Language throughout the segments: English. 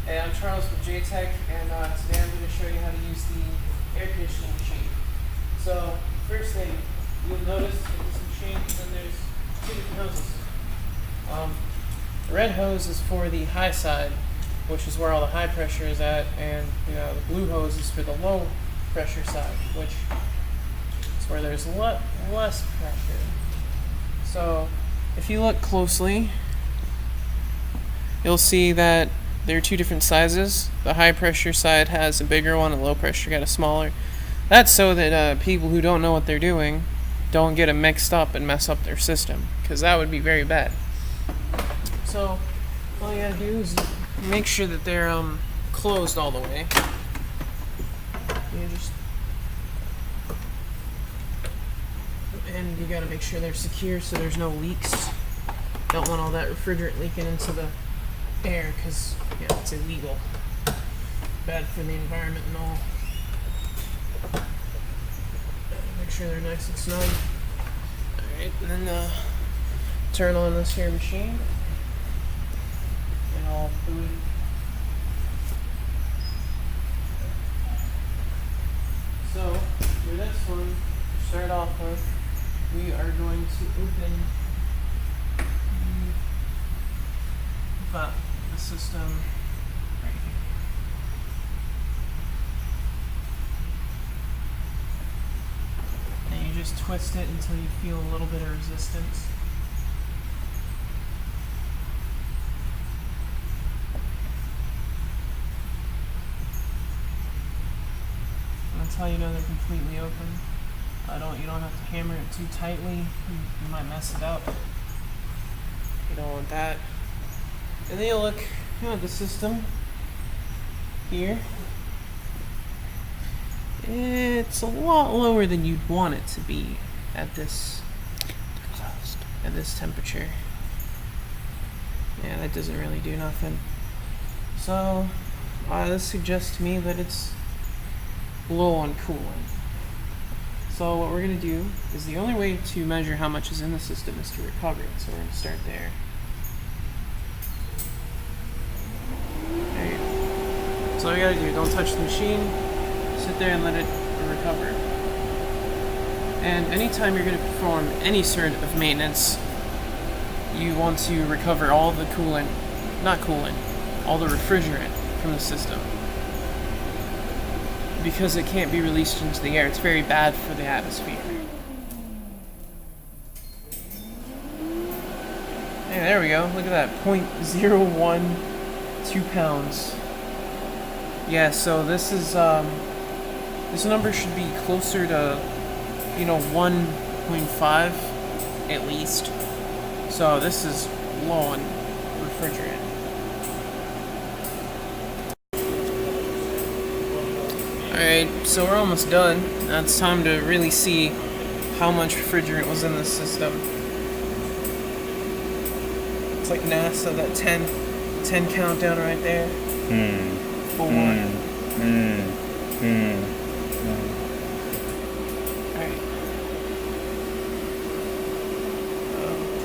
Hey, I'm Charles with JTech, and today I'm going to show you how to use the air conditioning machine. So, first thing, you'll notice with this machine, then there's two different hoses. The red hose is for the high side, which is where all the high pressure is at, and the blue hose is for the low pressure side, which is where there's less pressure. So, if you look closely, you'll see that there are two different sizes. The high pressure side has a bigger one, and low pressure got a smaller. That's so that people who don't know what they're doing don't get them mixed up and mess up their system, because that would be very bad. So all you gotta do is make sure that they're closed all the way. And you gotta make sure they're secure so there's no leaks. Don't want all that refrigerant leaking into the air, because it's illegal. Bad for the environment and all. Make sure they're nice and snug. Alright, and then turn on this here machine. And I'll boot it. So, for this one, to start off with, we are going to open the system right here. And you just twist it until you feel a little bit of resistance. And that's how you know they're completely open. You don't have to hammer it too tightly. You might mess it up. You don't want that. And then you look at the system here. It's a lot lower than you'd want it to be at this temperature. Yeah, that doesn't really do nothing. So this suggests to me that it's low on coolant. So what we're going to do is, the only way to measure how much is in the system is to recover it. So we're going to start there. So all you gotta do, don't touch the machine, sit there and let it recover. And anytime you're gonna perform any sort of maintenance, you want to recover all the all the refrigerant from the system. Because it can't be released into the air. It's very bad for the atmosphere. Hey, there we go. Look at that, 0.012 pounds. Yeah, so this is this number should be closer to 1.5 at least. So this is low on refrigerant. Alright, so we're almost done. Now it's time to really see how much refrigerant was in this system. It's like NASA, that 10 countdown right there. 4. Alright.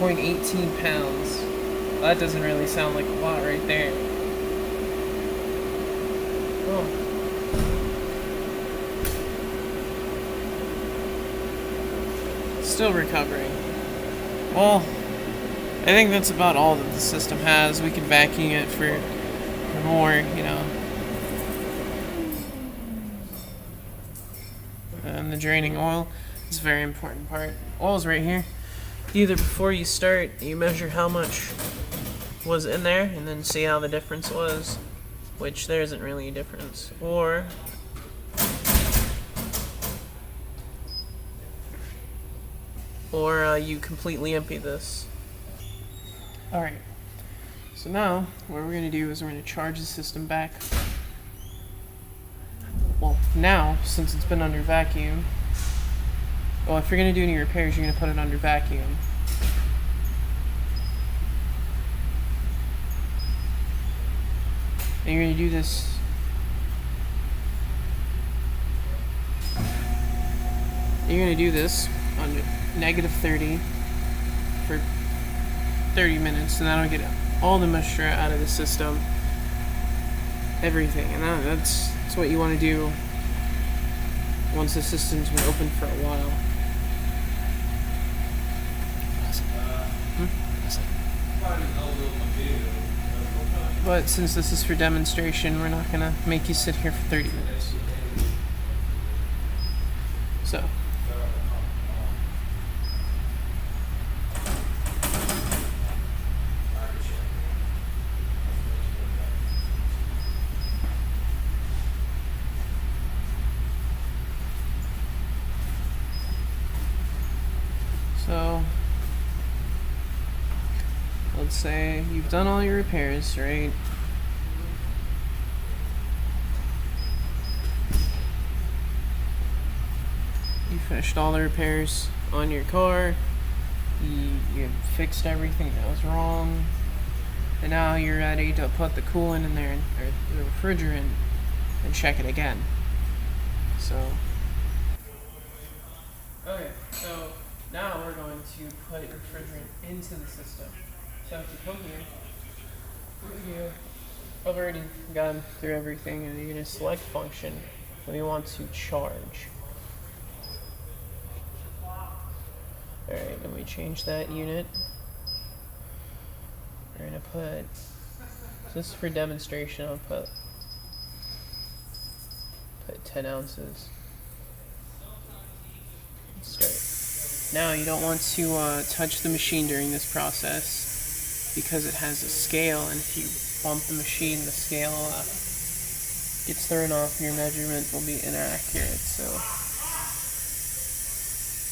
0.18 pounds. That doesn't really sound like a lot right there. Oh. Still recovering. Well, I think that's about all that the system has. We can vacuum it for more, And the draining oil is a very important part. Oil's right here. Either before you start, you measure how much was in there and then see how the difference was, which there isn't really a difference. Or you completely empty this. Alright, so now what we're going to do is we're going to charge the system back. Well, now, since it's been under vacuum, if you're going to do any repairs, you're going to put it under vacuum. And you're going to do this on -30 for 30 minutes, and that'll get all the moisture out of the system. everything, and that's what you want to do once the system's been open for a while. But since this is for demonstration, we're not gonna make you sit here for 30 minutes. So. Let's say you've done all your repairs, right? You finished all the repairs on your car. You fixed everything that was wrong. And now you're ready to put the coolant in there, or the refrigerant, and check it again. Okay, so now we're going to put refrigerant into the system. So if you come here, I've already gone through everything, and you're going to select function when you want to charge. Alright, then we change that unit. We're going to put, this is for demonstration, I'll put 10 ounces. Start. Now you don't want to touch the machine during this process, because it has a scale, and if you bump the machine, the scale gets thrown off and your measurement will be inaccurate. So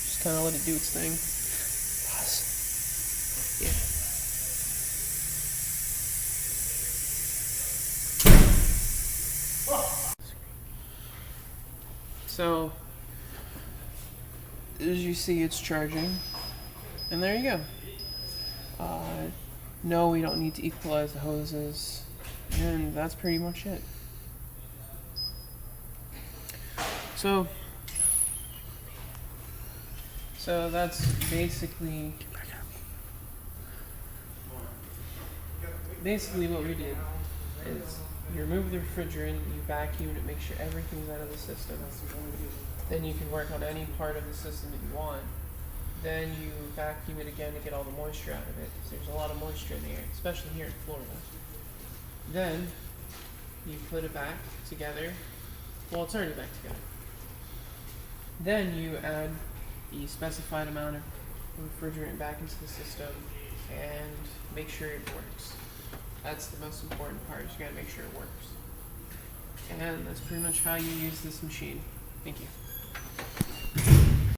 just kind of let it do its thing. Yeah. So as you see, it's charging, and there you go. No, we don't need to equalize the hoses, and that's pretty much it. So that's basically what we did is you remove the refrigerant, you vacuum it, make sure everything's out of the system. Then you can work on any part of the system that you want. Then you vacuum it again to get all the moisture out of it, because there's a lot of moisture in the air, especially here in Florida. Then you put it back together. Well, it's already back together. Then you add the specified amount of refrigerant back into the system and make sure it works. That's the most important part, is you gotta make sure it works. And that's pretty much how you use this machine. Thank you.